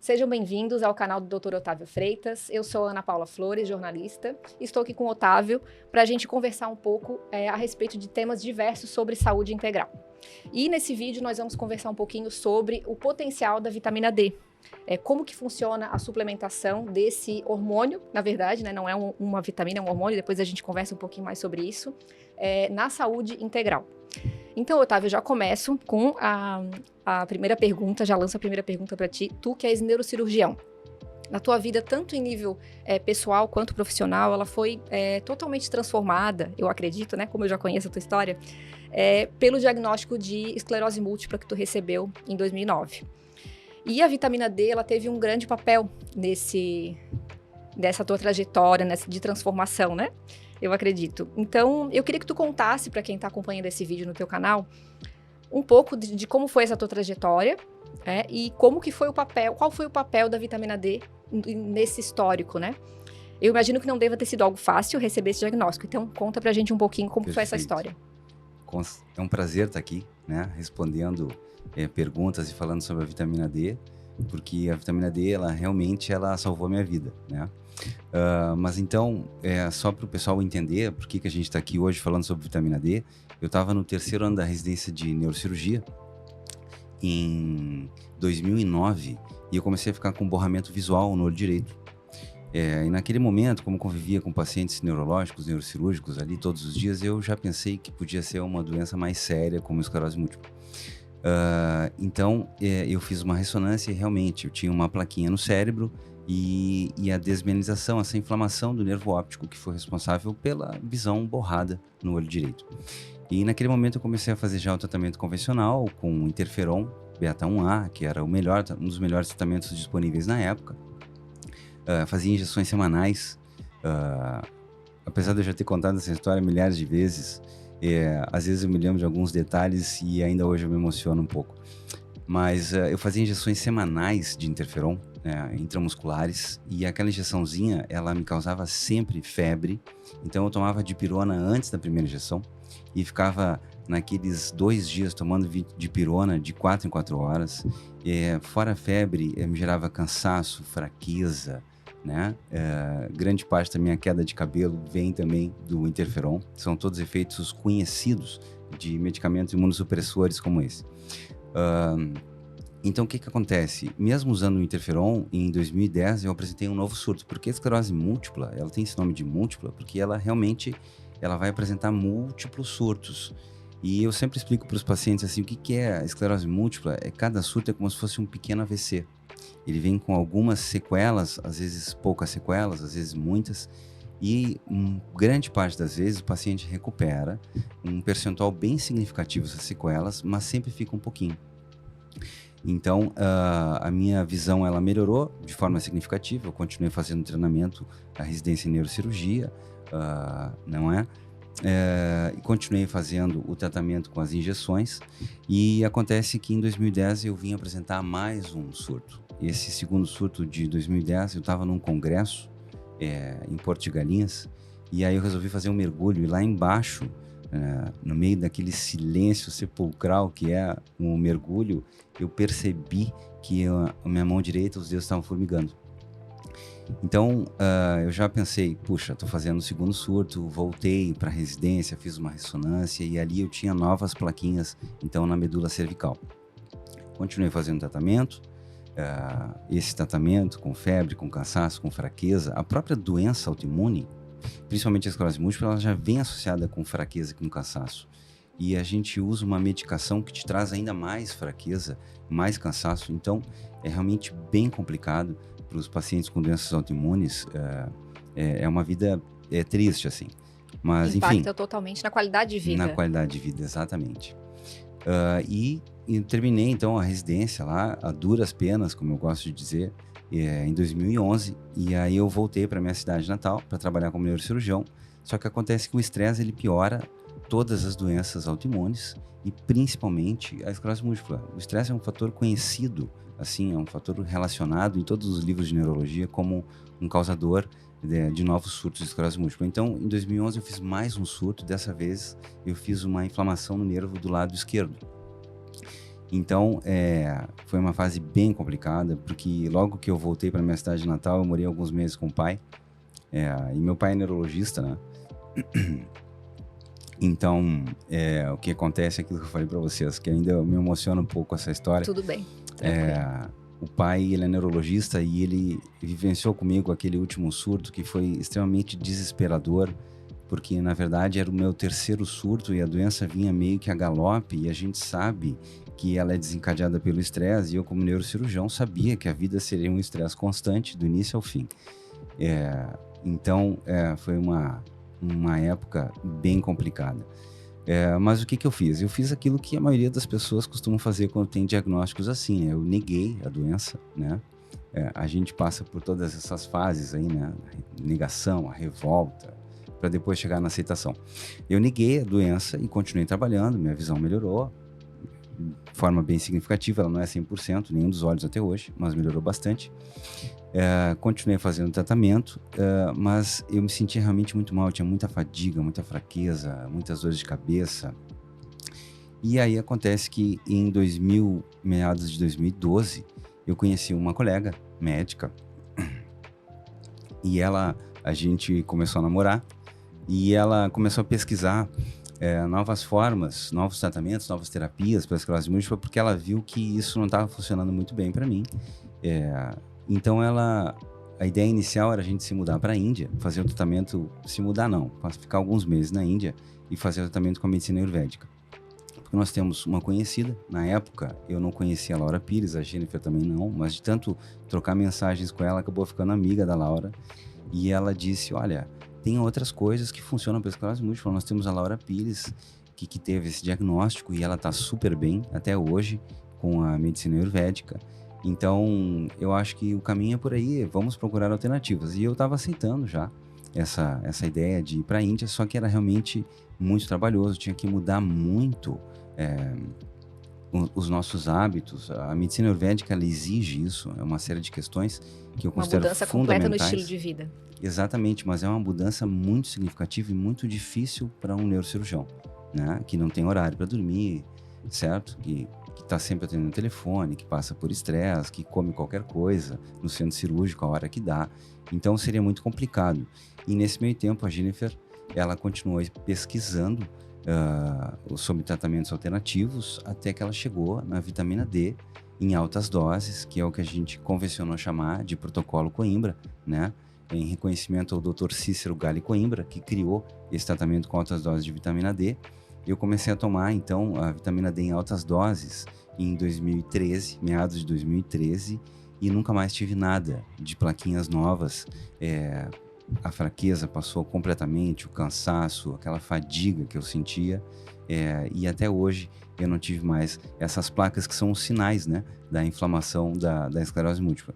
Sejam bem-vindos ao canal do Dr. Otávio Freitas. Eu sou Ana Paula Flores, jornalista. Estou aqui com o Otávio para a gente conversar um pouco a respeito de temas diversos sobre saúde integral. E nesse vídeo nós vamos conversar um pouquinho sobre o potencial da vitamina D. Como que funciona a suplementação desse hormônio, na verdade, né, não é uma vitamina, é um hormônio, depois a gente conversa um pouquinho mais sobre isso, na saúde integral. Então, Otávio, eu já começo com a primeira pergunta, já lanço a primeira pergunta para ti. Tu que és neurocirurgião, na tua vida, tanto em nível pessoal quanto profissional, ela foi totalmente transformada, eu acredito, né, como eu já conheço a tua história, pelo diagnóstico de esclerose múltipla que tu recebeu em 2009. E a vitamina D, ela teve um grande papel dessa tua trajetória, de transformação, né? Eu acredito. Então, eu queria que tu contasse para quem está acompanhando esse vídeo no teu canal um pouco de como foi essa tua trajetória e como que foi qual foi o papel da vitamina D nesse histórico, né? Eu imagino que não deva ter sido algo fácil receber esse diagnóstico. Então, conta pra gente um pouquinho como foi essa história. É um prazer estar aqui, né? Respondendo perguntas e falando sobre a vitamina D, porque a vitamina D, ela realmente salvou a minha vida, né? Mas então, só para o pessoal entender por que a gente está aqui hoje falando sobre vitamina D, eu estava no terceiro ano da residência de neurocirurgia, em 2009, e eu comecei a ficar com borramento visual no olho direito. E naquele momento, como convivia com pacientes neurológicos, neurocirúrgicos ali todos os dias, eu já pensei que podia ser uma doença mais séria, como esclerose múltipla. Então, eu fiz uma ressonância e realmente eu tinha uma plaquinha no cérebro e a desmielinização, essa inflamação do nervo óptico que foi responsável pela visão borrada no olho direito. E naquele momento eu comecei a fazer já o tratamento convencional com interferon beta-1A, que era um dos melhores tratamentos disponíveis na época. Fazia injeções semanais. Apesar de eu já ter contado essa história milhares de vezes, às vezes eu me lembro de alguns detalhes e ainda hoje eu me emociono um pouco. Mas eu fazia injeções semanais de interferon, intramusculares, e aquela injeçãozinha, ela me causava sempre febre. Então eu tomava dipirona antes da primeira injeção e ficava naqueles 2 dias tomando dipirona de 4 em 4 horas. Fora a febre, me gerava cansaço, fraqueza, né? Grande parte da minha queda de cabelo vem também do interferon. São todos efeitos conhecidos de medicamentos imunossupressores como esse. Então, o que acontece? Mesmo usando o interferon, em 2010 eu apresentei um novo surto, porque a esclerose múltipla, ela tem esse nome de múltipla, porque ela realmente vai apresentar múltiplos surtos. E eu sempre explico para os pacientes assim, o que é a esclerose múltipla? Cada surto é como se fosse um pequeno AVC. Ele vem com algumas sequelas, às vezes poucas sequelas, às vezes muitas, e grande parte das vezes o paciente recupera um percentual bem significativo dessas sequelas, mas sempre fica um pouquinho. Então, a minha visão ela melhorou de forma significativa. Eu continuei fazendo treinamento, a residência em neurocirurgia, não é? E continuei fazendo o tratamento com as injeções, e acontece que em 2010 eu vim apresentar mais um surto. Esse segundo surto de 2010, eu estava num congresso em Porto de Galinhas, e aí eu resolvi fazer um mergulho, e lá embaixo, no meio daquele silêncio sepulcral que é um mergulho, eu percebi que a minha mão direita, os dedos estavam formigando. Então, eu já pensei, puxa, estou fazendo o segundo surto, voltei para a residência, fiz uma ressonância e ali eu tinha novas plaquinhas, então, na medula cervical. Continuei fazendo tratamento, esse tratamento com febre, com cansaço, com fraqueza. A própria doença autoimune, principalmente a esclerose múltipla, ela já vem associada com fraqueza e com cansaço. E a gente usa uma medicação que te traz ainda mais fraqueza, mais cansaço. Então, é realmente bem complicado para os pacientes com doenças autoimunes. É uma vida triste, assim. Mas, impacta totalmente na qualidade de vida. Na qualidade de vida, exatamente. E terminei, então, a residência lá, a duras penas, como eu gosto de dizer, em 2011. E aí eu voltei para minha cidade natal para trabalhar como neurocirurgião. Só que acontece que o estresse, ele piora todas as doenças autoimunes e principalmente a esclerose múltipla. O estresse é um fator conhecido, assim, é um fator relacionado em todos os livros de neurologia como um causador de novos surtos de esclerose múltipla. Então, em 2011 eu fiz mais um surto, dessa vez eu fiz uma inflamação no nervo do lado esquerdo. Então, foi uma fase bem complicada, porque logo que eu voltei para minha cidade natal, eu morei alguns meses com o pai. E meu pai é neurologista, né? Então, o que acontece é aquilo que eu falei para vocês, que ainda me emociona um pouco essa história. Tudo bem. O pai, ele é neurologista e ele vivenciou comigo aquele último surto que foi extremamente desesperador, porque na verdade era o meu terceiro surto e a doença vinha meio que a galope, e a gente sabe que ela é desencadeada pelo estresse, e eu, como neurocirurgião, sabia que a vida seria um estresse constante do início ao fim. Então, foi uma época bem complicada. Mas o que eu fiz? Eu fiz aquilo que a maioria das pessoas costumam fazer quando tem diagnósticos assim, né? Eu neguei a doença, né? A gente passa por todas essas fases aí, né? A negação, a revolta, para depois chegar na aceitação. Eu neguei a doença e continuei trabalhando, minha visão melhorou de forma bem significativa, ela não é 100%, nenhum dos olhos até hoje, mas melhorou bastante. Continuei fazendo tratamento, mas eu me sentia realmente muito mal, eu tinha muita fadiga, muita fraqueza, muitas dores de cabeça. E aí acontece que em meados de 2012, eu conheci uma colega médica e a gente começou a namorar e ela começou a pesquisar novas formas, novos tratamentos, novas terapias para esclerose múltipla, porque ela viu que isso não estava funcionando muito bem para mim. Então a ideia inicial era a gente se mudar para a Índia, fazer o tratamento, se mudar não, ficar alguns meses na Índia e fazer o tratamento com a medicina ayurvédica. Porque nós temos uma conhecida, na época eu não conhecia a Laura Pires, a Jennifer também não, mas de tanto trocar mensagens com ela, acabou ficando amiga da Laura, e ela disse, olha, tem outras coisas que funcionam para esclerose múltipla, nós temos a Laura Pires, que teve esse diagnóstico e ela está super bem até hoje com a medicina ayurvédica. Então, eu acho que o caminho é por aí, vamos procurar alternativas. E eu estava aceitando já essa ideia de ir para a Índia, só que era realmente muito trabalhoso, tinha que mudar muito os nossos hábitos. A medicina ayurvédica, ela exige isso, é uma série de questões que eu considero fundamentais. Uma mudança completa no estilo de vida. Exatamente, mas é uma mudança muito significativa e muito difícil para um neurocirurgião, né? Que não tem horário para dormir, certo? Que está sempre atendendo o telefone, que passa por estresse, que come qualquer coisa no centro cirúrgico a hora que dá. Então seria muito complicado. E nesse meio tempo a Jennifer, ela continuou pesquisando sobre tratamentos alternativos até que ela chegou na vitamina D em altas doses, que é o que a gente convencionou chamar de protocolo Coimbra, né? Em reconhecimento ao Dr. Cícero Gali Coimbra, que criou esse tratamento com altas doses de vitamina D. Eu comecei a tomar, então, a vitamina D em altas doses em 2013, meados de 2013, e nunca mais tive nada de plaquinhas novas. A fraqueza passou completamente, o cansaço, aquela fadiga que eu sentia, e até hoje eu não tive mais essas placas que são os sinais, né, da inflamação da esclerose múltipla.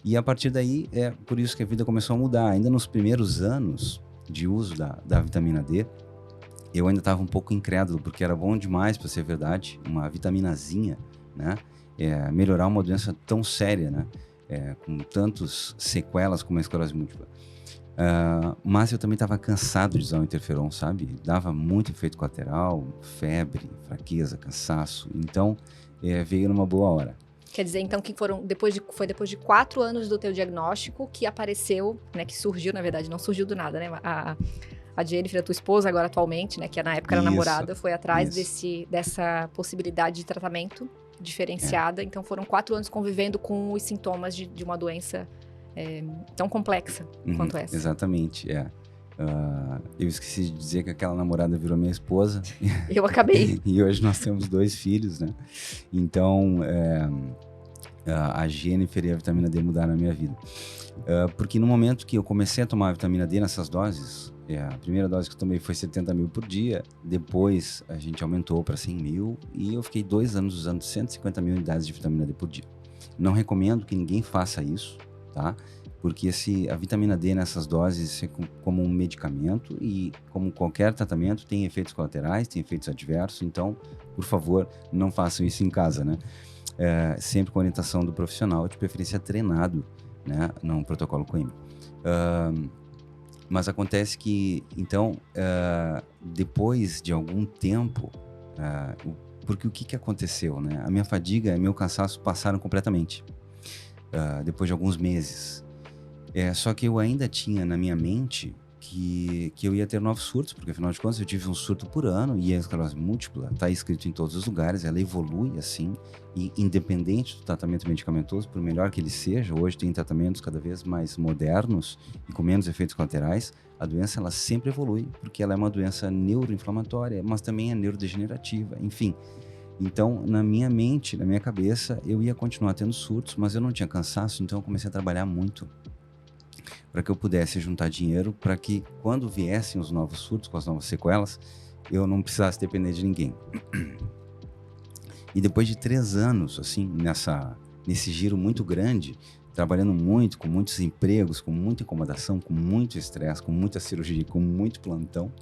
E a partir daí, por isso que a vida começou a mudar. Ainda nos primeiros anos de uso da vitamina D, eu ainda estava um pouco incrédulo, porque era bom demais para ser verdade, uma vitaminazinha, né? Melhorar uma doença tão séria, né? Com tantas sequelas como a esclerose múltipla. Mas eu também estava cansado de usar o interferon, sabe? Dava muito efeito colateral, febre, fraqueza, cansaço. Então, veio numa boa hora. Quer dizer, então, que foi depois de 4 anos do teu diagnóstico que apareceu, né? Que surgiu, na verdade, não surgiu do nada, né? A Jennifer, a tua esposa agora atualmente, né? Que na época era namorada, foi atrás dessa possibilidade de tratamento diferenciada. Então foram 4 anos convivendo com os sintomas de uma doença tão complexa quanto essa. Exatamente, eu esqueci de dizer que aquela namorada virou minha esposa. Eu acabei. E hoje nós temos 2 filhos, né? Então, a Jennifer e a vitamina D mudaram a minha vida. Porque no momento que eu comecei a tomar a vitamina D nessas doses, a primeira dose que eu tomei foi 70 mil por dia, depois a gente aumentou para 100 mil e eu fiquei 2 anos usando 150 mil unidades de vitamina D por dia. Não recomendo que ninguém faça isso, tá? Porque a vitamina D nessas doses é como um medicamento e como qualquer tratamento tem efeitos colaterais, tem efeitos adversos, então, por favor, não façam isso em casa, né? Sempre com orientação do profissional, de preferência treinado, né? Num protocolo Coimbra. Mas acontece que, então, depois de algum tempo, Porque o que aconteceu, né? A minha fadiga e meu cansaço passaram completamente, depois de alguns meses. Só que eu ainda tinha na minha mente que eu ia ter novos surtos, porque afinal de contas eu tive um surto por ano, e a esclerose múltipla está escrito em todos os lugares, ela evolui assim, e independente do tratamento medicamentoso, por melhor que ele seja, hoje tem tratamentos cada vez mais modernos e com menos efeitos colaterais, a doença ela sempre evolui, porque ela é uma doença neuroinflamatória, mas também é neurodegenerativa, enfim. Então, na minha mente, na minha cabeça, eu ia continuar tendo surtos, mas eu não tinha cansaço, então eu comecei a trabalhar muito para que eu pudesse juntar dinheiro para que, quando viessem os novos surtos, com as novas sequelas, eu não precisasse depender de ninguém. E depois de 3 anos, assim, nesse giro muito grande, trabalhando muito, com muitos empregos, com muita incomodação, com muito estresse, com muita cirurgia, com muito plantão,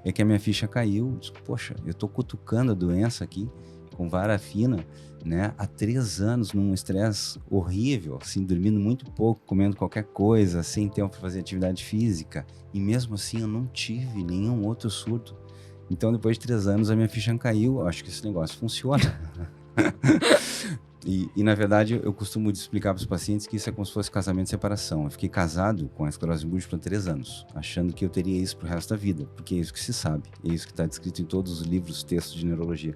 é que a minha ficha caiu. Disse, poxa, eu tô cutucando a doença aqui com vara fina, né? Há 3 anos num estresse horrível, assim, dormindo muito pouco, comendo qualquer coisa, sem tempo para fazer atividade física. E mesmo assim eu não tive nenhum outro surto. Então depois de 3 anos a minha ficha caiu. Acho que esse negócio funciona. E na verdade eu costumo explicar para os pacientes que isso é como se fosse casamento e separação. Eu fiquei casado com a esclerose múltipla há 3 anos, achando que eu teria isso pro resto da vida, porque é isso que se sabe, é isso que está descrito em todos os livros, textos de neurologia.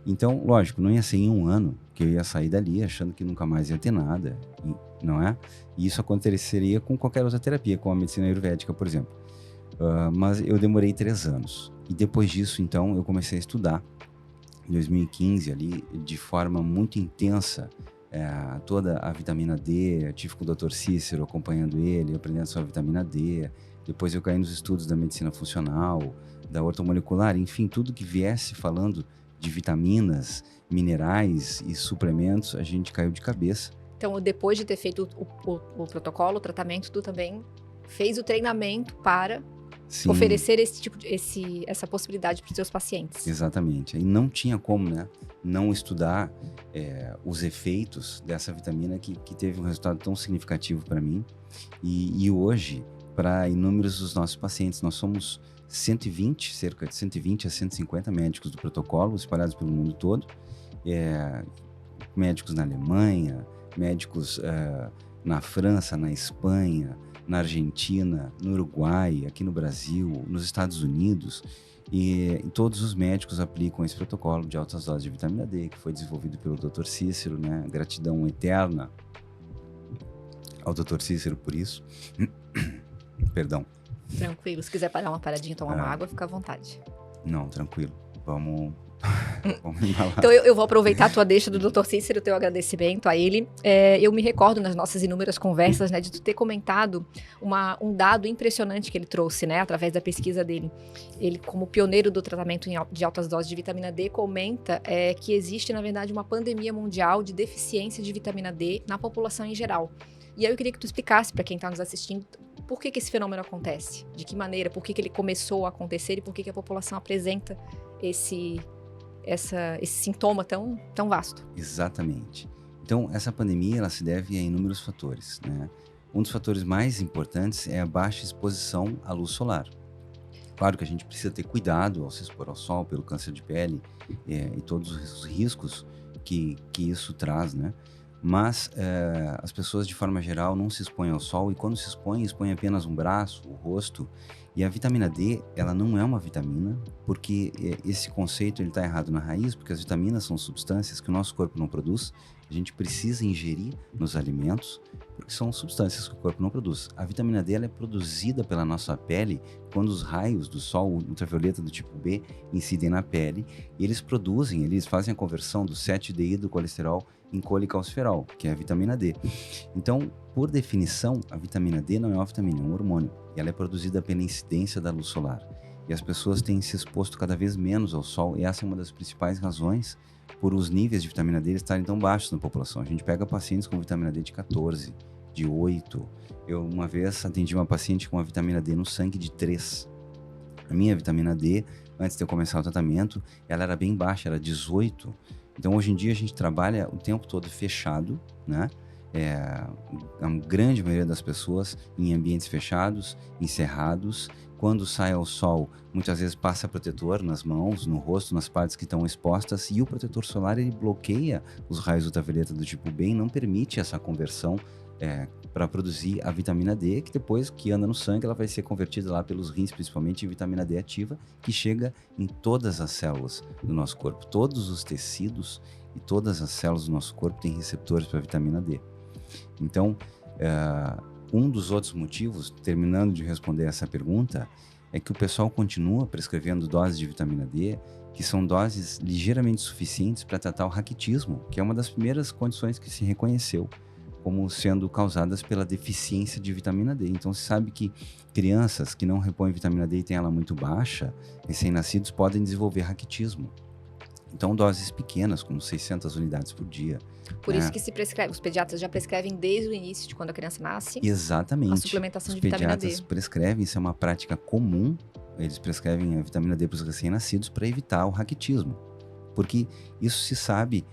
Então, lógico, não ia ser em 1 ano que eu ia sair dali achando que nunca mais ia ter nada, não é? E isso aconteceria com qualquer outra terapia, com a medicina ayurvédica, por exemplo. Mas eu demorei 3 anos. E depois disso, então, eu comecei a estudar. Em 2015, ali, de forma muito intensa, toda a vitamina D. Eu tive com o Dr. Cícero acompanhando ele, aprendendo sobre a vitamina D. Depois eu caí nos estudos da medicina funcional, da ortomolecular, enfim, tudo que viesse falando de vitaminas, minerais e suplementos, a gente caiu de cabeça. Então, depois de ter feito o protocolo, o tratamento, tu também fez o treinamento para Sim, oferecer essa possibilidade para os seus pacientes. exatamente. E não tinha como, né, não estudar os efeitos dessa vitamina que teve um resultado tão significativo para mim. E hoje, para inúmeros dos nossos pacientes, nós somos cerca de 120 a 150 médicos do protocolo, espalhados pelo mundo todo. Médicos na Alemanha, médicos na França, na Espanha, na Argentina, no Uruguai, aqui no Brasil, nos Estados Unidos, e todos os médicos aplicam esse protocolo de altas doses de vitamina D, que foi desenvolvido pelo Dr. Cícero, né? Gratidão eterna ao Dr. Cícero por isso. Perdão. Tranquilo, se quiser parar uma paradinha e tomar uma água, fica à vontade. Não, tranquilo. Vamos embalar. Então eu vou aproveitar a tua deixa do Dr. Cícero, o teu agradecimento a ele. Eu me recordo nas nossas inúmeras conversas, né, de tu ter comentado um dado impressionante que ele trouxe, né, através da pesquisa dele. Ele, como pioneiro do tratamento de altas doses de vitamina D, comenta que existe, na verdade, uma pandemia mundial de deficiência de vitamina D na população em geral. E aí eu queria que tu explicasse para quem está nos assistindo por que esse fenômeno acontece, de que maneira, por que ele começou a acontecer e por que a população apresenta esse sintoma tão vasto. Exatamente. Então, essa pandemia ela se deve a inúmeros fatores, né? Um dos fatores mais importantes é a baixa exposição à luz solar. Claro que a gente precisa ter cuidado ao se expor ao sol pelo câncer de pele e todos os riscos que isso traz, né? Mas as pessoas, de forma geral, não se expõem ao sol e quando se expõem apenas um braço, o rosto. E a vitamina D, ela não é uma vitamina, porque esse conceito está errado na raiz, porque as vitaminas são substâncias que o nosso corpo não produz, a gente precisa ingerir nos alimentos, porque são substâncias que o corpo não produz. A vitamina D ela é produzida pela nossa pele quando os raios do sol ultravioleta do tipo B incidem na pele, e eles fazem a conversão do 7-deidrocolesterol em colecalciferol, que é a vitamina D. Então, por definição, a vitamina D não é uma vitamina, é um hormônio. E ela é produzida pela incidência da luz solar. E as pessoas têm se exposto cada vez menos ao sol, e essa é uma das principais razões por os níveis de vitamina D estarem tão baixos na população. A gente pega pacientes com vitamina D de 14, de 8. Eu, uma vez, atendi uma paciente com a vitamina D no sangue de 3. A minha vitamina D, antes de eu começar o tratamento, ela era bem baixa, era 18. Então, hoje em dia, a gente trabalha o tempo todo fechado, né? a grande maioria das pessoas em ambientes fechados, encerrados. Quando sai ao sol, muitas vezes passa protetor nas mãos, no rosto, nas partes que estão expostas, e o protetor solar ele bloqueia os raios ultravioleta do tipo B e não permite essa conversão para produzir a vitamina D, que depois que anda no sangue, ela vai ser convertida lá pelos rins, principalmente em vitamina D ativa, que chega em todas as células do nosso corpo. Todos os tecidos e todas as células do nosso corpo têm receptores para vitamina D. Então, um dos outros motivos, terminando de responder essa pergunta, é que o pessoal continua prescrevendo doses de vitamina D, que são doses ligeiramente suficientes para tratar o raquitismo, que é uma das primeiras condições que se reconheceu como sendo causadas pela deficiência de vitamina D. Então, se sabe que crianças que não repõem vitamina D e têm ela muito baixa, recém-nascidos, podem desenvolver raquitismo. Então, doses pequenas, como 600 unidades por dia. Por isso que se prescreve, os pediatras já prescrevem desde o início de quando a criança nasce. Exatamente. A suplementação de vitamina D. Os pediatras prescrevem, isso é uma prática comum, eles prescrevem a vitamina D para os recém-nascidos para evitar o raquitismo. Porque isso se sabe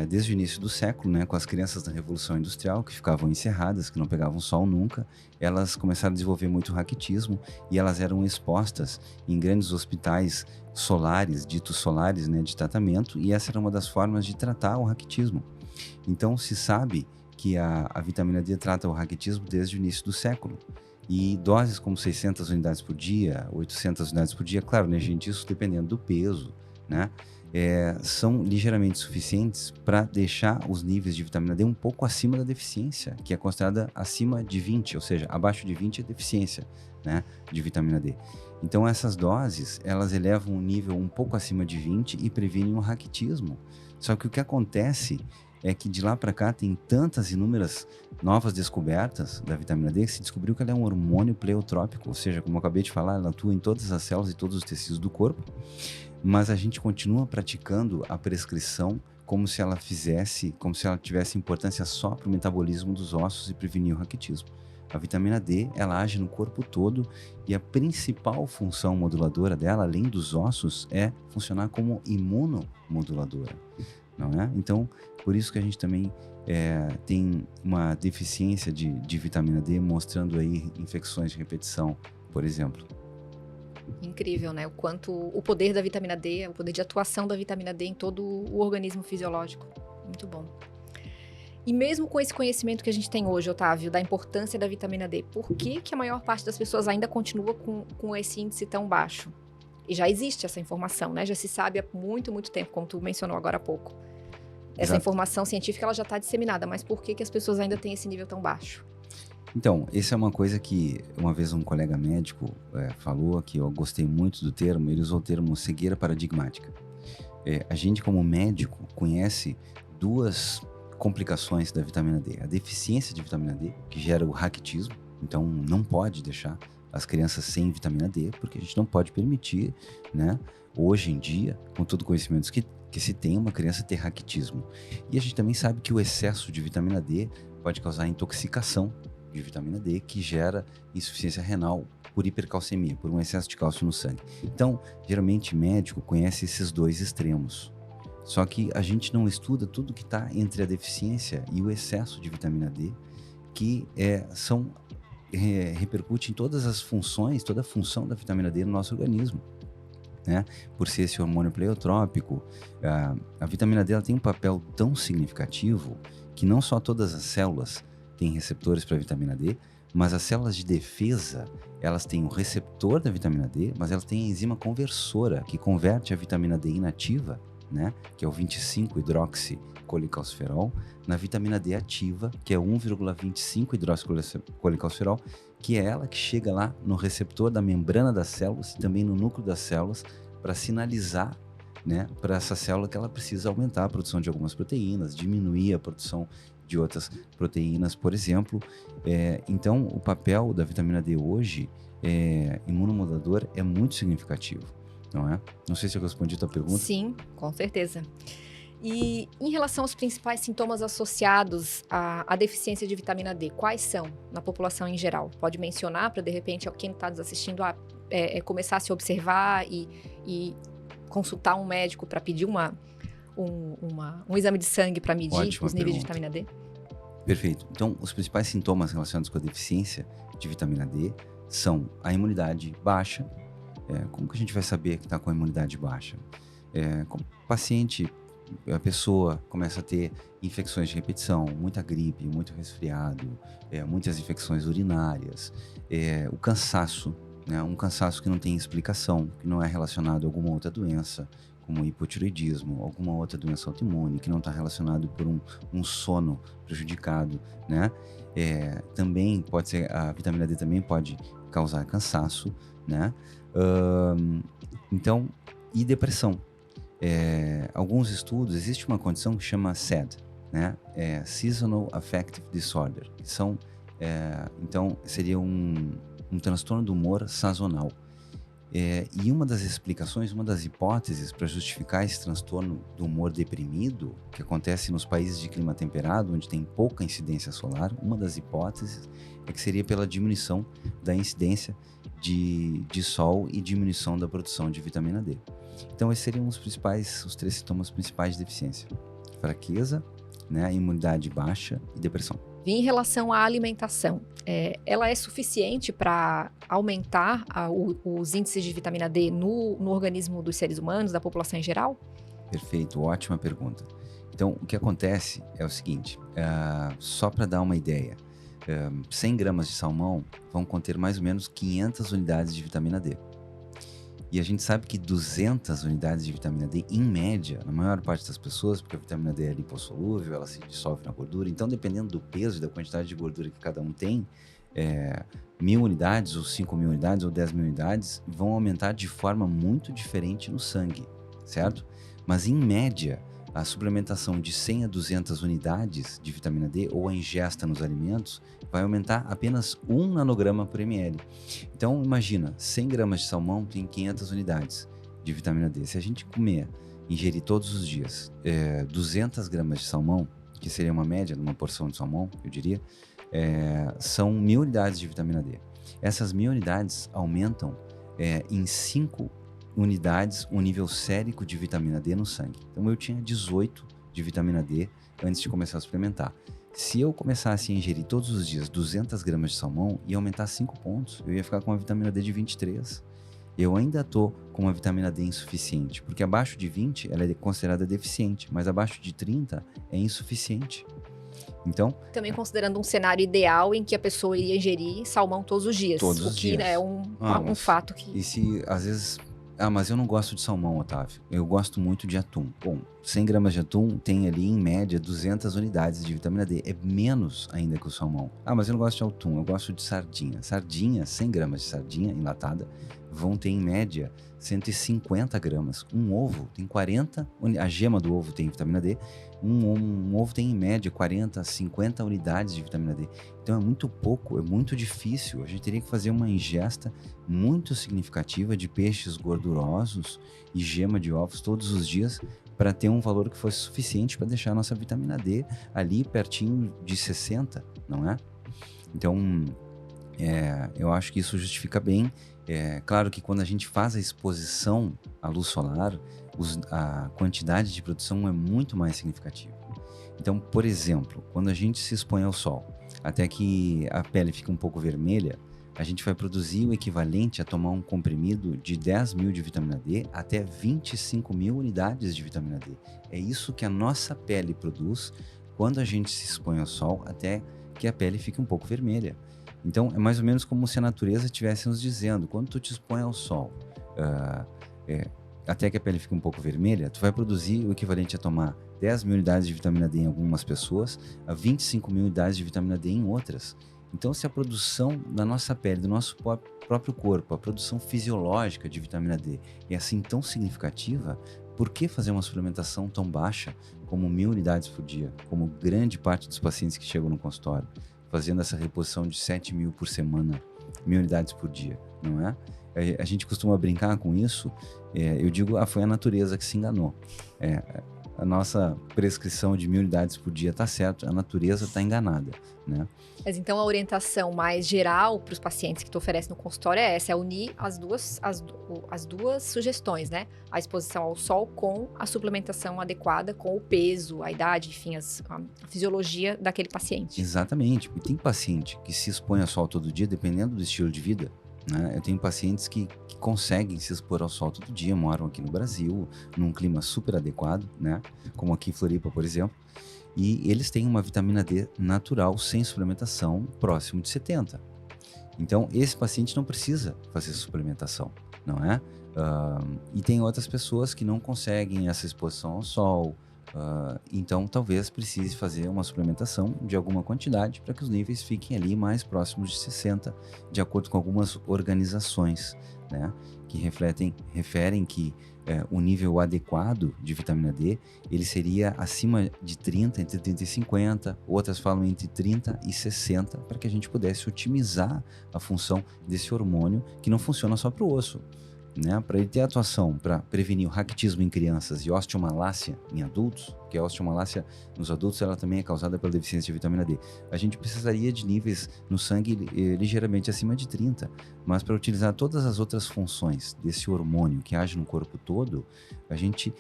desde o início do século, né, com as crianças da Revolução Industrial, que ficavam encerradas, que não pegavam sol nunca, elas começaram a desenvolver muito raquitismo e elas eram expostas em grandes hospitais solares, ditos solares, né, de tratamento, e essa era uma das formas de tratar o raquitismo. Então, se sabe que a vitamina D trata o raquitismo desde o início do século. E doses como 600 unidades por dia, 800 unidades por dia, claro, né, gente, isso dependendo do peso, né? São ligeiramente suficientes para deixar os níveis de vitamina D um pouco acima da deficiência, que é considerada acima de 20, ou seja, abaixo de 20 é deficiência, né, de vitamina D. Então essas doses, elas elevam o nível um pouco acima de 20 e previnem o raquitismo. Só que o que acontece é que de lá para cá tem tantas inúmeras novas descobertas da vitamina D que se descobriu que ela é um hormônio pleiotrópico, ou seja, como eu acabei de falar, ela atua em todas as células e todos os tecidos do corpo, mas a gente continua praticando a prescrição como se ela tivesse importância só para o metabolismo dos ossos e prevenir o raquitismo. A vitamina D, ela age no corpo todo e a principal função moduladora dela, além dos ossos, é funcionar como imunomoduladora, não é? Então, por isso que a gente também tem uma deficiência de vitamina D, mostrando aí infecções de repetição, por exemplo. Incrível, né? O quanto o poder da vitamina D, o poder de atuação da vitamina D em todo o organismo fisiológico. Muito bom. E mesmo com esse conhecimento que a gente tem hoje, Otávio, da importância da vitamina D, por que a maior parte das pessoas ainda continua com esse índice tão baixo? E já existe essa informação, né? Já se sabe há muito, muito tempo, como tu mencionou agora há pouco. Essa Exato. informação científica ela já está disseminada, mas por que as pessoas ainda têm esse nível tão baixo? Então, essa é uma coisa que uma vez um colega médico falou, que eu gostei muito do termo, ele usou o termo cegueira paradigmática. A gente, como médico, conhece duas complicações da vitamina D. A deficiência de vitamina D, que gera o raquitismo, então não pode deixar as crianças sem vitamina D, porque a gente não pode permitir, né, hoje em dia, com todo o conhecimento que se tem, uma criança ter raquitismo. E a gente também sabe que o excesso de vitamina D pode causar intoxicação de vitamina D, que gera insuficiência renal por hipercalcemia, por um excesso de cálcio no sangue. Então, geralmente, médico conhece esses dois extremos. Só que a gente não estuda tudo que está entre a deficiência e o excesso de vitamina D, que repercute em todas as funções, toda a função da vitamina D no nosso organismo, né? Por ser esse hormônio pleiotrópico, a vitamina D ela tem um papel tão significativo que não só todas as células têm receptores para a vitamina D, mas as células de defesa, elas têm o receptor da vitamina D, mas elas têm a enzima conversora, que converte a vitamina D inativa, né, que é o 25-hidroxicolicalciferol, na vitamina D ativa, que é 1,25-hidroxicolicalciferol, que é ela que chega lá no receptor da membrana das células e também no núcleo das células para sinalizar, né, para essa célula que ela precisa aumentar a produção de algumas proteínas, diminuir a produção de outras proteínas, por exemplo. Então, o papel da vitamina D hoje, imunomodulador, é muito significativo, não é? Não sei se eu respondi a tua pergunta. Sim, com certeza. E em relação aos principais sintomas associados à deficiência de vitamina D, quais são na população em geral? Pode mencionar para, de repente, quem está nos assistindo começar a se observar e consultar um médico para pedir um exame de sangue para medir os níveis de vitamina D? Perfeito. Então, os principais sintomas relacionados com a deficiência de vitamina D são a imunidade baixa. Como que a gente vai saber que está com a imunidade baixa? Como o paciente, a pessoa começa a ter infecções de repetição, muita gripe, muito resfriado, muitas infecções urinárias, o cansaço, né? Um cansaço que não tem explicação, que não é relacionado a alguma outra doença, como hipotireoidismo, alguma outra doença autoimune, que não está relacionado por um sono prejudicado, né? Também pode ser, a vitamina D também pode causar cansaço, né? Então, e depressão. Alguns estudos, existe uma condição que chama SAD, né? Seasonal Affective Disorder. Então, seria um transtorno do humor sazonal. E uma das explicações, uma das hipóteses para justificar esse transtorno do humor deprimido, que acontece nos países de clima temperado, onde tem pouca incidência solar, uma das hipóteses é que seria pela diminuição da incidência de sol e diminuição da produção de vitamina D. Então, esses seriam os 3 sintomas principais de deficiência: fraqueza, né, imunidade baixa e depressão. Em relação à alimentação, ela é suficiente para aumentar os índices de vitamina D no organismo dos seres humanos, da população em geral? Perfeito, ótima pergunta. Então, o que acontece é o seguinte, só para dar uma ideia, 100 gramas de salmão vão conter mais ou menos 500 unidades de vitamina D. E a gente sabe que 200 unidades de vitamina D, em média, na maior parte das pessoas, porque a vitamina D é lipossolúvel, ela se dissolve na gordura, então dependendo do peso e da quantidade de gordura que cada um tem, 1.000 unidades, ou 5.000 unidades, ou 10.000 unidades, vão aumentar de forma muito diferente no sangue, certo? Mas em média, a suplementação de 100 a 200 unidades de vitamina D, ou a ingesta nos alimentos, vai aumentar apenas 1 nanograma por ml. Então, imagina, 100 gramas de salmão tem 500 unidades de vitamina D. Se a gente ingerir todos os dias 200 gramas de salmão, que seria uma média numa porção de salmão, eu diria, são 1.000 unidades de vitamina D. Essas 1.000 unidades aumentam em 5 unidades o nível sérico de vitamina D no sangue. Então, eu tinha 18 de vitamina D antes de começar a suplementar. Se eu começasse a ingerir todos os dias 200 gramas de salmão, ia aumentar 5 pontos. Eu ia ficar com uma vitamina D de 23. Eu ainda estou com uma vitamina D insuficiente, porque abaixo de 20 ela é considerada deficiente, mas abaixo de 30 é insuficiente. Então, também considerando um cenário ideal em que a pessoa iria ingerir salmão todos os dias. Todos os dias. É um fato que... E se, às vezes... mas eu não gosto de salmão, Otávio. Eu gosto muito de atum. Bom, 100 gramas de atum tem ali, em média, 200 unidades de vitamina D. É menos ainda que o salmão. Mas eu não gosto de atum, eu gosto de sardinha. Sardinha, 100 gramas de sardinha enlatada, vão ter, em média, 150 gramas. Um ovo tem 40... A gema do ovo tem vitamina D. Um ovo tem, em média, 40, 50 unidades de vitamina D. Então, é muito pouco, é muito difícil. A gente teria que fazer uma ingesta muito significativa de peixes gordurosos e gema de ovos todos os dias para ter um valor que fosse suficiente para deixar a nossa vitamina D ali pertinho de 60, não é? Então, eu acho que isso justifica bem. Claro que quando a gente faz a exposição à luz solar, a quantidade de produção é muito mais significativa. Então, por exemplo, quando a gente se expõe ao sol, até que a pele fica um pouco vermelha, a gente vai produzir o equivalente a tomar um comprimido de 10.000 de vitamina D até 25.000 unidades de vitamina D. É isso que a nossa pele produz quando a gente se expõe ao sol, até que a pele fique um pouco vermelha. Então, é mais ou menos como se a natureza estivesse nos dizendo: quando tu te expõe ao sol, até que a pele fique um pouco vermelha, tu vai produzir o equivalente a tomar 10.000 unidades de vitamina D em algumas pessoas, a 25.000 unidades de vitamina D em outras. Então, se a produção da nossa pele, do nosso próprio corpo, a produção fisiológica de vitamina D é assim tão significativa, por que fazer uma suplementação tão baixa como 1.000 unidades por dia, como grande parte dos pacientes que chegam no consultório, fazendo essa reposição de 7.000 por semana, 1.000 unidades por dia, não é? A gente costuma brincar com isso, eu digo, foi a natureza que se enganou. a nossa prescrição de 1.000 unidades por dia está certo, a natureza está enganada, né? Mas então a orientação mais geral para os pacientes que tu oferece no consultório é essa, é unir as duas sugestões, né? A exposição ao sol com a suplementação adequada, com o peso, a idade, enfim, a fisiologia daquele paciente. Exatamente, e tem paciente que se expõe ao sol todo dia, dependendo do estilo de vida, né? Eu tenho pacientes que conseguem se expor ao sol todo dia, moram aqui no Brasil, num clima super adequado, né? Como aqui em Floripa, por exemplo. E eles têm uma vitamina D natural, sem suplementação, próximo de 70. Então, esse paciente não precisa fazer suplementação, não é? E tem outras pessoas que não conseguem essa exposição ao sol, então talvez precise fazer uma suplementação de alguma quantidade para que os níveis fiquem ali mais próximos de 60, de acordo com algumas organizações, né, que referem que o nível adequado de vitamina D, ele seria acima de 30, entre 30 e 50, outras falam entre 30 e 60, para que a gente pudesse otimizar a função desse hormônio que não funciona só para o osso, né? Para ele ter atuação para prevenir o raquitismo em crianças e osteomalácia em adultos, que a osteomalácia nos adultos ela também é causada pela deficiência de vitamina D. A gente precisaria de níveis no sangue ligeiramente acima de 30, mas para utilizar todas as outras funções desse hormônio que age no corpo todo, a gente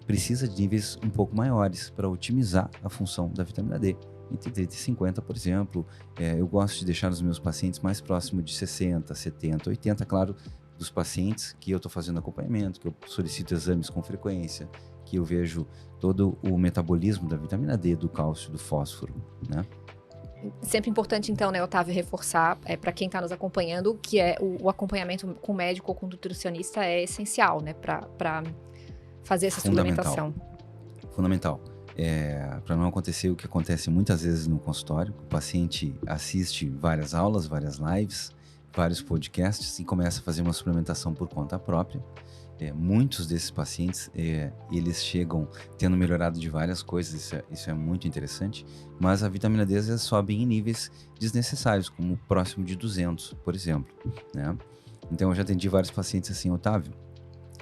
precisa de níveis um pouco maiores para otimizar a função da vitamina D. Entre 30 e 50, por exemplo, eu gosto de deixar os meus pacientes mais próximo de 60, 70, 80, claro, dos pacientes que eu estou fazendo acompanhamento, que eu solicito exames com frequência, que eu vejo todo o metabolismo da vitamina D, do cálcio, do fósforo, né? Sempre importante, então, né, Otávio, reforçar para quem está nos acompanhando que o acompanhamento com o médico ou com o nutricionista é essencial, né, para fazer essa suplementação. Fundamental. Para não acontecer o que acontece muitas vezes no consultório, o paciente assiste várias aulas, várias lives, vários podcasts e começa a fazer uma suplementação por conta própria. Muitos desses pacientes, eles chegam tendo melhorado de várias coisas, isso é muito interessante, mas a vitamina D às vezes sobe em níveis desnecessários, como próximo de 200, por exemplo, né? Então eu já atendi vários pacientes assim, Otávio,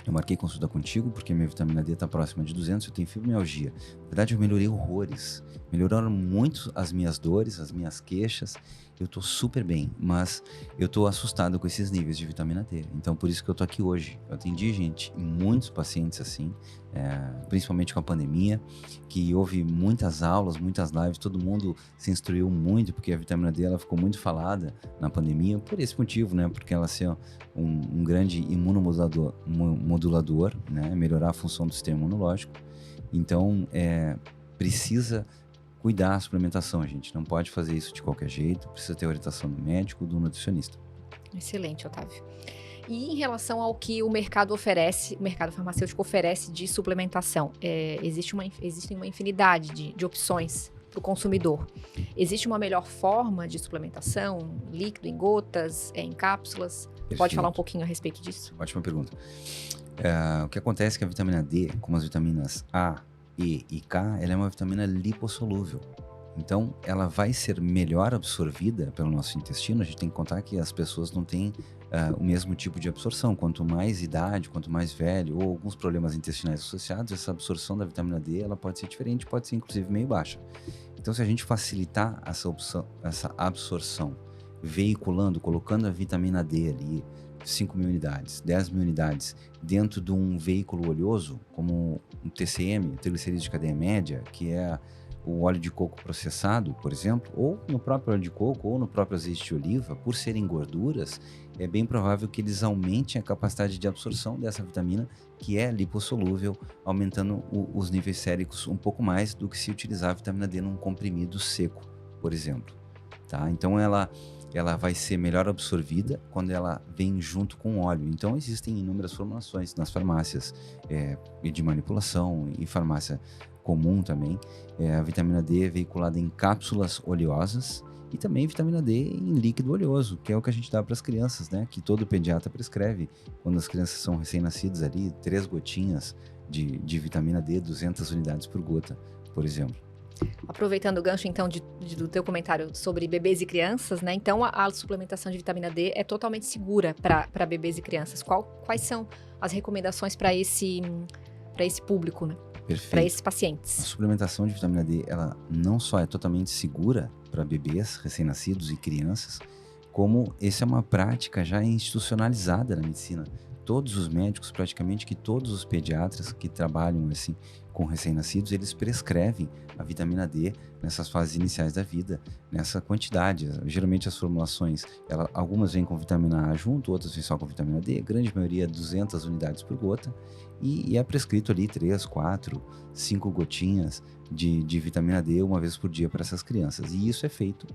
eu marquei consulta contigo porque minha vitamina D está próxima de 200, eu tenho fibromialgia. Na verdade, eu melhorei horrores. Melhoraram muito as minhas dores, as minhas queixas. Eu tô super bem, mas eu tô assustado com esses níveis de vitamina D. Então, por isso que eu tô aqui hoje. Eu atendi, gente, muitos pacientes assim, principalmente com a pandemia, que houve muitas aulas, muitas lives, todo mundo se instruiu muito, porque a vitamina D ela ficou muito falada na pandemia, por esse motivo, né? Porque ela ser um grande imunomodulador, né? Melhorar a função do sistema imunológico. Então, precisa cuidar da suplementação, gente. Não pode fazer isso de qualquer jeito. Precisa ter orientação do médico, do nutricionista. Excelente, Otávio. E em relação ao que o mercado oferece, o mercado farmacêutico oferece de suplementação, existe uma infinidade de opções para o consumidor. Existe uma melhor forma de suplementação? Líquido, em gotas, em cápsulas? Perfeito. Pode falar um pouquinho a respeito disso? Ótima pergunta. O que acontece é que a vitamina D, como as vitaminas A, E e K, ela é uma vitamina lipossolúvel. Então, ela vai ser melhor absorvida pelo nosso intestino. A gente tem que contar que as pessoas não têm o mesmo tipo de absorção. Quanto mais idade, quanto mais velho, ou alguns problemas intestinais associados, essa absorção da vitamina D ela pode ser diferente, pode ser inclusive meio baixa. Então, se a gente facilitar essa absorção, veiculando, colocando a vitamina D ali, 5.000 unidades, 10.000 unidades, dentro de um veículo oleoso, como um TCM, triglicerídeos de cadeia média, que é o óleo de coco processado, por exemplo, ou no próprio óleo de coco, ou no próprio azeite de oliva, por serem gorduras, é bem provável que eles aumentem a capacidade de absorção dessa vitamina, que é lipossolúvel, aumentando os níveis séricos um pouco mais do que se utilizar a vitamina D num comprimido seco, por exemplo. Tá? Então ela vai ser melhor absorvida quando ela vem junto com o óleo. Então existem inúmeras formulações nas farmácias de manipulação e farmácia comum também. A vitamina D é veiculada em cápsulas oleosas e também vitamina D em líquido oleoso, que é o que a gente dá para as crianças, né? Que todo pediatra prescreve quando as crianças são recém-nascidas ali, 3 gotinhas de vitamina D, 200 unidades por gota, por exemplo. Aproveitando o gancho, então, do teu comentário sobre bebês e crianças, né? Então, a suplementação de vitamina D é totalmente segura para bebês e crianças. Quais são as recomendações para esse público, né? Perfeito. esses A pacientes? suplementação de vitamina D, ela não só é totalmente segura para bebês, recém-nascidos e crianças, como essa é uma prática já institucionalizada na medicina. Todos os médicos, praticamente que todos os pediatras que trabalham assim com recém-nascidos, eles prescrevem a vitamina D nessas fases iniciais da vida, nessa quantidade. Geralmente as formulações, algumas vêm com vitamina A junto, outras vêm só com vitamina D, a grande maioria 200 unidades por gota, e é prescrito ali 3, 4, 5 gotinhas de vitamina D uma vez por dia para essas crianças. E isso é feito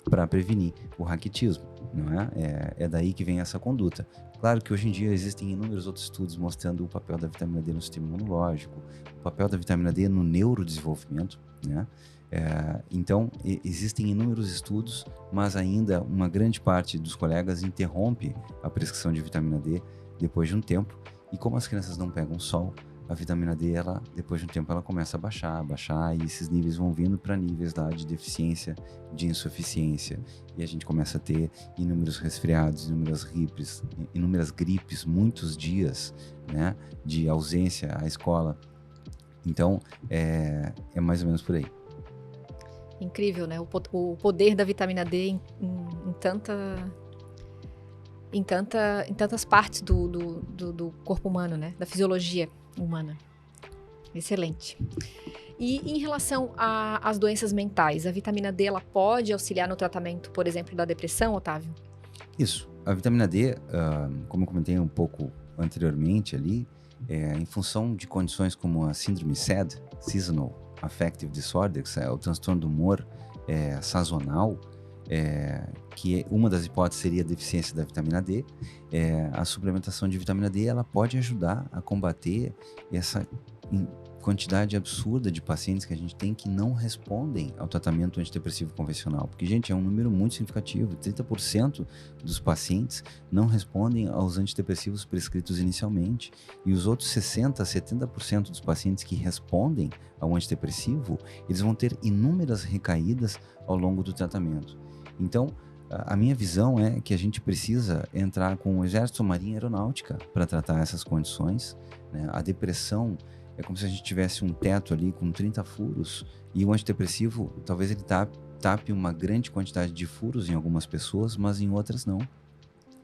para prevenir o raquitismo, não é? É daí que vem essa conduta. Claro que hoje em dia existem inúmeros outros estudos mostrando o papel da vitamina D no sistema imunológico, o papel da vitamina D no neurodesenvolvimento, né? Então, existem inúmeros estudos, mas ainda uma grande parte dos colegas interrompe a prescrição de vitamina D depois de um tempo. E como as crianças não pegam sol, a vitamina D, depois de um tempo, ela começa a baixar, e esses níveis vão vindo para níveis lá de deficiência, de insuficiência. E a gente começa a ter inúmeros resfriados, inúmeras gripes, muitos dias, né, de ausência à escola. Então, é mais ou menos por aí. Incrível, né? O poder da vitamina D em tantas partes do corpo humano, né? Da fisiologia humana. Excelente. E em relação às doenças mentais, a vitamina D ela pode auxiliar no tratamento, por exemplo, da depressão, Otávio? Isso. A vitamina D, como eu comentei um pouco anteriormente ali, em função de condições como a síndrome SAD, Seasonal Affective Disorder, que é o transtorno do humor sazonal, que uma das hipóteses seria a deficiência da vitamina D. A suplementação de vitamina D ela pode ajudar a combater essa quantidade absurda de pacientes que a gente tem que não respondem ao tratamento antidepressivo convencional. Porque, gente, é um número muito significativo. 30% dos pacientes não respondem aos antidepressivos prescritos inicialmente. E os outros 60%, 70% dos pacientes que respondem ao antidepressivo, eles vão ter inúmeras recaídas ao longo do tratamento. Então, a minha visão é que a gente precisa entrar com o Exército Marinha Aeronáutica para tratar essas condições, né? A depressão é como se a gente tivesse um teto ali com 30 furos e o antidepressivo, talvez ele tape uma grande quantidade de furos em algumas pessoas, mas em outras não.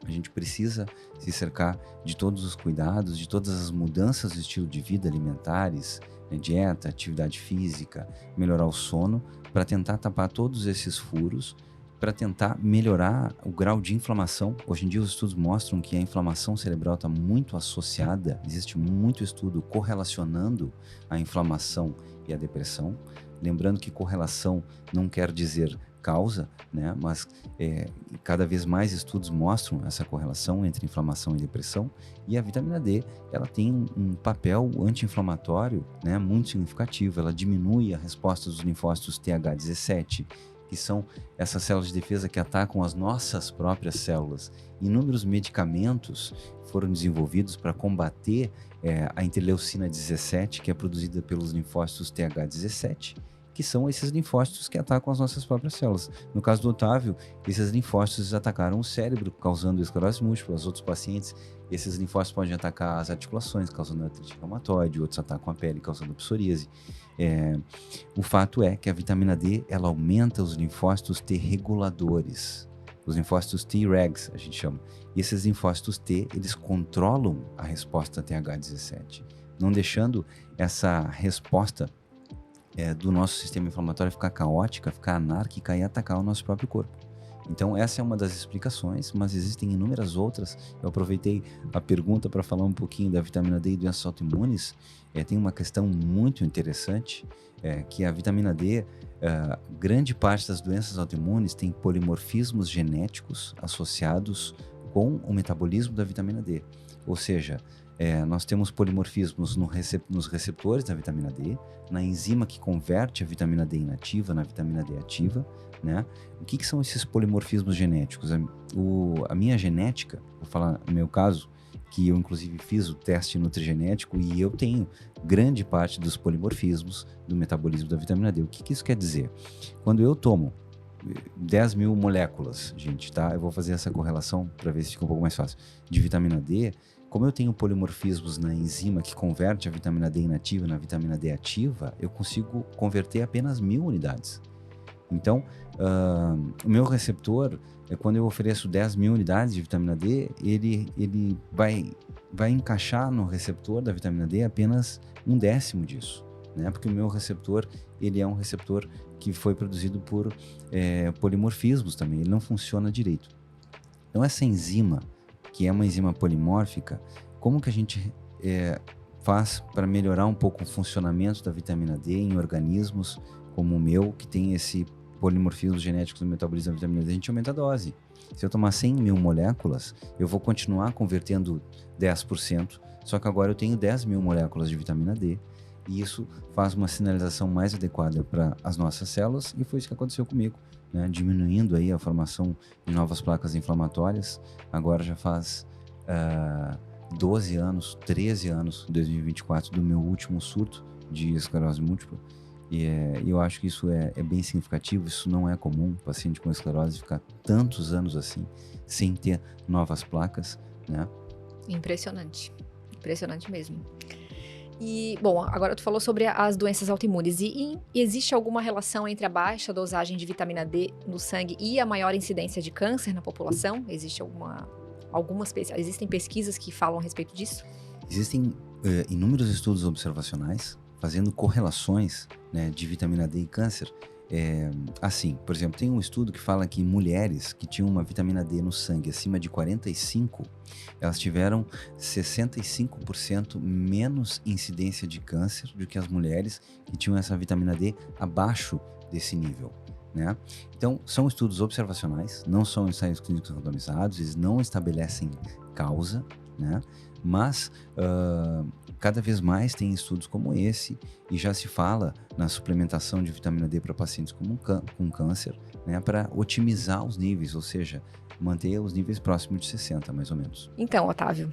A gente precisa se cercar de todos os cuidados, de todas as mudanças do estilo de vida alimentares, né, dieta, atividade física, melhorar o sono, para tentar tapar todos esses furos, para tentar melhorar o grau de inflamação. Hoje em dia os estudos mostram que a inflamação cerebral está muito associada, existe muito estudo correlacionando a inflamação e a depressão. Lembrando que correlação não quer dizer causa, né? Mas cada vez mais estudos mostram essa correlação entre inflamação e depressão. E a vitamina D, ela tem um papel anti-inflamatório, né, muito significativo. Ela diminui a resposta dos linfócitos TH17, que são essas células de defesa que atacam as nossas próprias células. Inúmeros medicamentos foram desenvolvidos para combater a interleucina 17, que é produzida pelos linfócitos TH17, que são esses linfócitos que atacam as nossas próprias células. No caso do Otávio, esses linfócitos atacaram o cérebro, causando esclerose múltipla. Os outros pacientes, esses linfócitos podem atacar as articulações, causando artrite reumatoide, outros atacam a pele, causando psoríase. O fato é que a vitamina D, ela aumenta os linfócitos T reguladores, os linfócitos Tregs, a gente chama. E esses linfócitos T, eles controlam a resposta TH17, não deixando essa resposta do nosso sistema inflamatório ficar caótica, ficar anárquica e atacar o nosso próprio corpo. Então essa é uma das explicações, mas existem inúmeras outras. Eu aproveitei a pergunta para falar um pouquinho da vitamina D e doenças autoimunes. Tem uma questão muito interessante, que a vitamina D, grande parte das doenças autoimunes tem polimorfismos genéticos associados com o metabolismo da vitamina D. Ou seja, nós temos polimorfismos nos receptores da vitamina D, na enzima que converte a vitamina D inativa na vitamina D ativa, né? O que são esses polimorfismos genéticos? A minha genética, vou falar no meu caso, que eu inclusive fiz o teste nutrigenético e eu tenho grande parte dos polimorfismos do metabolismo da vitamina D. O que isso quer dizer? Quando eu tomo 10 mil moléculas, gente, tá? Eu vou fazer essa correlação para ver se fica um pouco mais fácil. De vitamina D, como eu tenho polimorfismos na enzima que converte a vitamina D inativa na vitamina D ativa, eu consigo converter apenas 1000 unidades. Então, o meu receptor, quando eu ofereço 10.000 unidades de vitamina D, ele vai encaixar no receptor da vitamina D apenas 1/10 disso, né? Porque o meu receptor, ele é um receptor que foi produzido por polimorfismos também, ele não funciona direito. Então, essa enzima, que é uma enzima polimórfica, como que a gente faz para melhorar um pouco o funcionamento da vitamina D em organismos como o meu, que tem esse polimorfismo genético do metabolismo da vitamina D? A gente aumenta a dose. Se eu tomar 100.000 moléculas, eu vou continuar convertendo 10%, só que agora eu tenho 10.000 moléculas de vitamina D, e isso faz uma sinalização mais adequada para as nossas células, e foi isso que aconteceu comigo, né? Diminuindo aí a formação de novas placas inflamatórias. Agora já faz 12 anos, 13 anos, 2024, do meu último surto de esclerose múltipla. E eu acho que isso é bem significativo. Isso não é comum, o paciente com esclerose ficar tantos anos assim, sem ter novas placas, né? Impressionante. Impressionante mesmo. E, bom, agora tu falou sobre as doenças autoimunes. E existe alguma relação entre a baixa dosagem de vitamina D no sangue e a maior incidência de câncer na população? Existem pesquisas que falam a respeito disso? Existem inúmeros estudos observacionais fazendo correlações, né, de vitamina D e câncer. Assim, por exemplo, tem um estudo que fala que mulheres que tinham uma vitamina D no sangue acima de 45, elas tiveram 65% menos incidência de câncer do que as mulheres que tinham essa vitamina D abaixo desse nível, né? Então, são estudos observacionais, não são ensaios clínicos randomizados, eles não estabelecem causa, né? Mas cada vez mais tem estudos como esse, e já se fala na suplementação de vitamina D para pacientes com câncer, né, para otimizar os níveis, ou seja, manter os níveis próximos de 60, mais ou menos. Então, Otávio,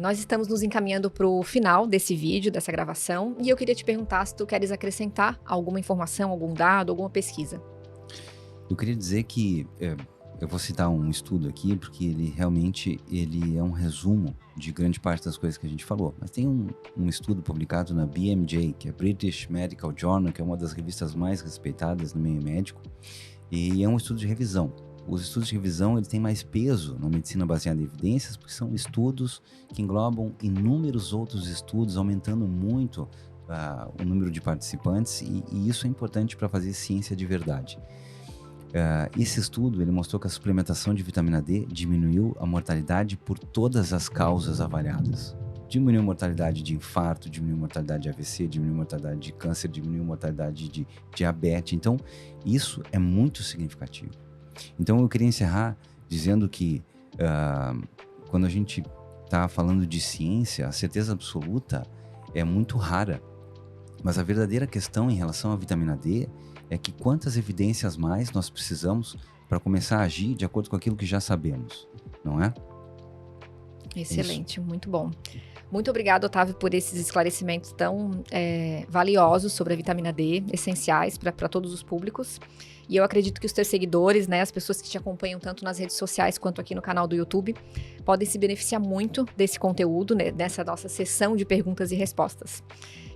nós estamos nos encaminhando para o final desse vídeo, dessa gravação, e eu queria te perguntar se tu queres acrescentar alguma informação, algum dado, alguma pesquisa. Eu queria dizer que eu vou citar um estudo aqui, porque ele é um resumo de grande parte das coisas que a gente falou. Mas tem um estudo publicado na BMJ, que é British Medical Journal, que é uma das revistas mais respeitadas no meio médico, e é um estudo de revisão. Os estudos de revisão, eles têm mais peso na medicina baseada em evidências, porque são estudos que englobam inúmeros outros estudos, aumentando muito o número de participantes, e isso é importante para fazer ciência de verdade. Esse estudo, ele mostrou que a suplementação de vitamina D diminuiu a mortalidade por todas as causas avaliadas. Diminuiu a mortalidade de infarto, diminuiu a mortalidade de AVC, diminuiu a mortalidade de câncer, diminuiu a mortalidade de diabetes. Então, isso é muito significativo. Então, eu queria encerrar dizendo que quando a gente está falando de ciência, a certeza absoluta é muito rara. Mas a verdadeira questão em relação à vitamina D é que quantas evidências mais nós precisamos para começar a agir de acordo com aquilo que já sabemos, não é? Excelente, muito bom. Muito obrigada, Otávio, por esses esclarecimentos tão valiosos sobre a vitamina D, essenciais para todos os públicos. E eu acredito que os teus seguidores, né, as pessoas que te acompanham tanto nas redes sociais quanto aqui no canal do YouTube, podem se beneficiar muito desse conteúdo, né, dessa nossa sessão de perguntas e respostas.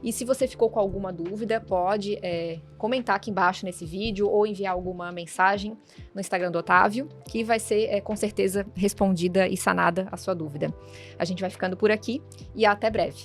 E se você ficou com alguma dúvida, pode comentar aqui embaixo nesse vídeo ou enviar alguma mensagem no Instagram do Otávio, que vai ser com certeza respondida e sanada a sua dúvida. A gente vai ficando por aqui e até breve.